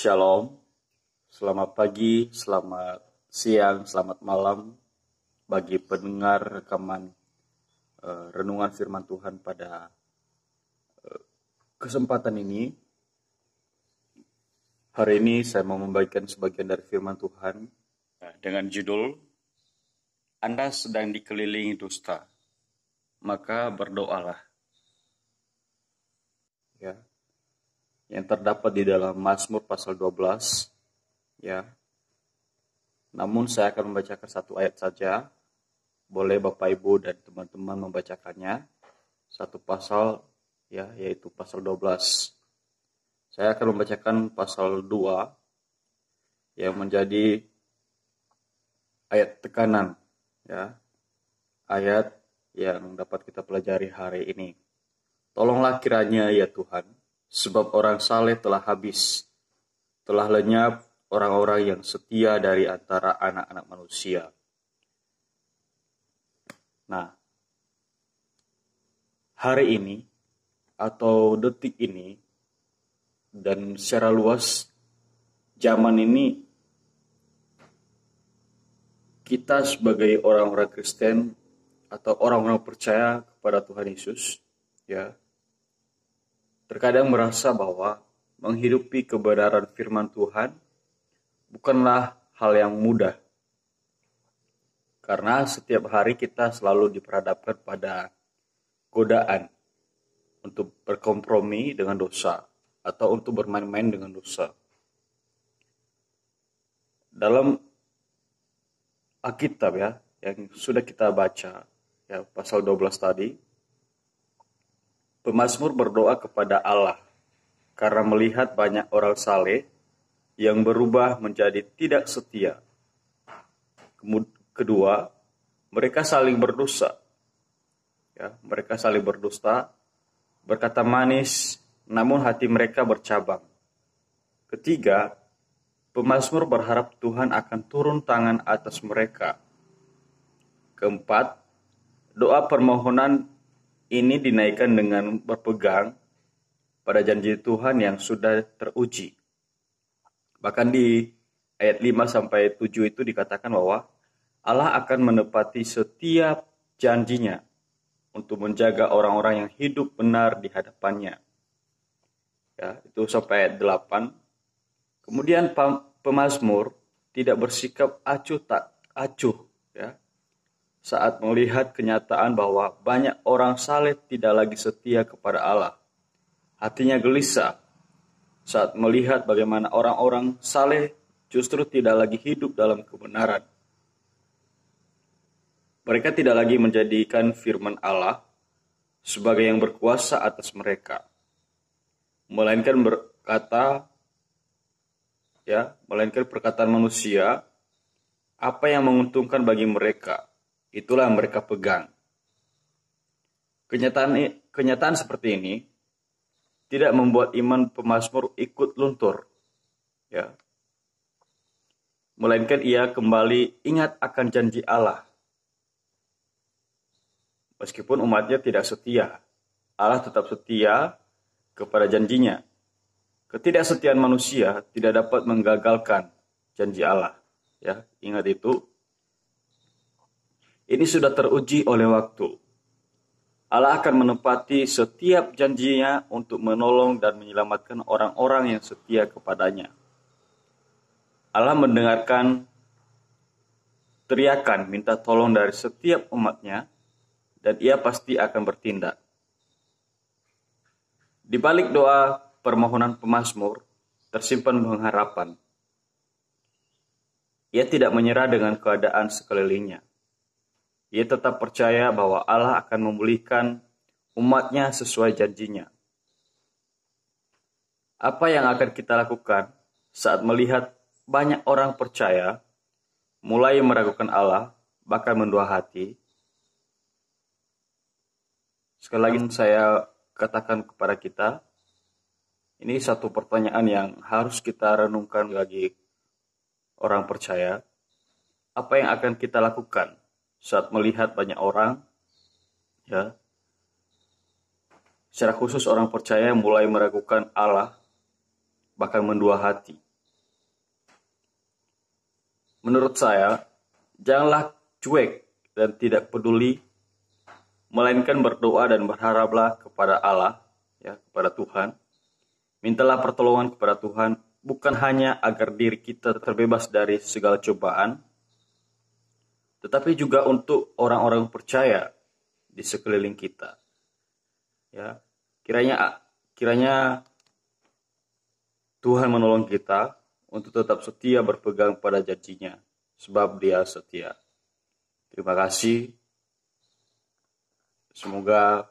Shalom, selamat pagi, selamat siang, selamat malam bagi pendengar rekaman renungan firman Tuhan pada kesempatan ini. Hari ini saya mau membagikan sebagian dari firman Tuhan dengan judul Anda sedang dikelilingi dusta, maka berdoalah. Ya. Yang terdapat di dalam Mazmur pasal 12, ya. Namun saya akan membacakan satu ayat saja. Boleh Bapak Ibu dan teman-teman membacakannya. Satu pasal, ya, yaitu pasal 12. Saya akan membacakan pasal 2 yang menjadi ayat tekanan, ya. Ayat yang dapat kita pelajari hari ini. Tolonglah kiranya ya Tuhan, sebab orang saleh telah habis, telah lenyap orang-orang yang setia dari antara anak-anak manusia. Nah, hari ini atau detik ini dan secara luas zaman ini, kita sebagai orang-orang Kristen atau orang-orang percaya kepada Tuhan Yesus, ya, terkadang merasa bahwa menghidupi kebenaran firman Tuhan bukanlah hal yang mudah. Karena setiap hari kita selalu diperhadapkan pada godaan untuk berkompromi dengan dosa atau untuk bermain-main dengan dosa. Dalam Alkitab, ya, yang sudah kita baca, ya, pasal 12 tadi, pemazmur berdoa kepada Allah karena melihat banyak orang saleh yang berubah menjadi tidak setia. Kedua, mereka saling berdosa. Ya, mereka saling berdusta, berkata manis, namun hati mereka bercabang. Ketiga, pemazmur berharap Tuhan akan turun tangan atas mereka. Keempat, doa permohonan ini dinaikkan dengan berpegang pada janji Tuhan yang sudah teruji. Bahkan di ayat 5-7 itu dikatakan bahwa Allah akan menepati setiap janjinya untuk menjaga orang-orang yang hidup benar di hadapannya. Ya, itu sampai ayat 8. Kemudian pemazmur tidak bersikap acuh tak acuh, ya, saat melihat kenyataan bahwa banyak orang saleh tidak lagi setia kepada Allah. Hatinya gelisah saat melihat bagaimana orang-orang saleh justru tidak lagi hidup dalam kebenaran. Mereka tidak lagi menjadikan firman Allah sebagai yang berkuasa atas mereka, melainkan melainkan perkataan manusia, apa yang menguntungkan bagi mereka, itulah yang mereka pegang. Kenyataan seperti ini tidak membuat iman pemazmur ikut luntur, ya, melainkan ia kembali ingat akan janji Allah. Meskipun umatnya tidak setia, Allah tetap setia kepada janjinya. Ketidaksetiaan manusia tidak dapat menggagalkan janji Allah. Ya, ingat itu. Ini sudah teruji oleh waktu. Allah akan menepati setiap janjinya untuk menolong dan menyelamatkan orang-orang yang setia kepadanya. Allah mendengarkan teriakan minta tolong dari setiap umatnya, dan ia pasti akan bertindak. Di balik doa permohonan pemazmur tersimpan pengharapan. Ia tidak menyerah dengan keadaan sekelilingnya. Ia tetap percaya bahwa Allah akan memulihkan umatnya sesuai janjinya. Apa yang akan kita lakukan saat melihat banyak orang percaya mulai meragukan Allah, bahkan mendua hati? Sekali lagi saya katakan kepada kita, ini satu pertanyaan yang harus kita renungkan bagi orang percaya. Apa yang akan kita lakukan saat melihat banyak orang, ya, secara khusus orang percaya mulai meragukan Allah, bahkan mendua hati? menurut saya, janganlah cuek dan tidak peduli, melainkan berdoa dan berharaplah kepada Allah, ya, kepada Tuhan. Mintalah pertolongan kepada Tuhan, bukan hanya agar diri kita terbebas dari segala cobaan, tetapi juga untuk orang-orang percaya di sekeliling kita. Ya, kiranya Tuhan menolong kita untuk tetap setia berpegang pada janjinya, sebab Dia setia. Terima kasih. Semoga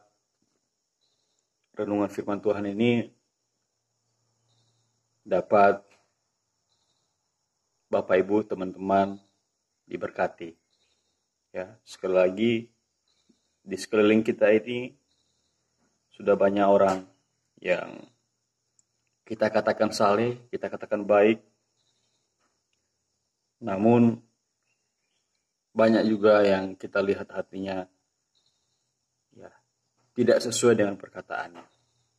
renungan firman Tuhan ini dapat Bapak Ibu, teman-teman diberkati. Ya, sekali lagi di sekeliling kita ini sudah banyak orang yang kita katakan saleh, kita katakan baik, namun banyak juga yang kita lihat hatinya ya tidak sesuai dengan perkataannya.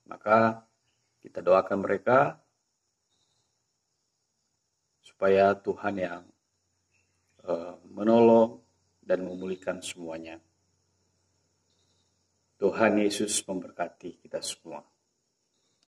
Maka kita doakan mereka supaya Tuhan yang menolong dan memulihkan semuanya. Tuhan Yesus memberkati kita semua.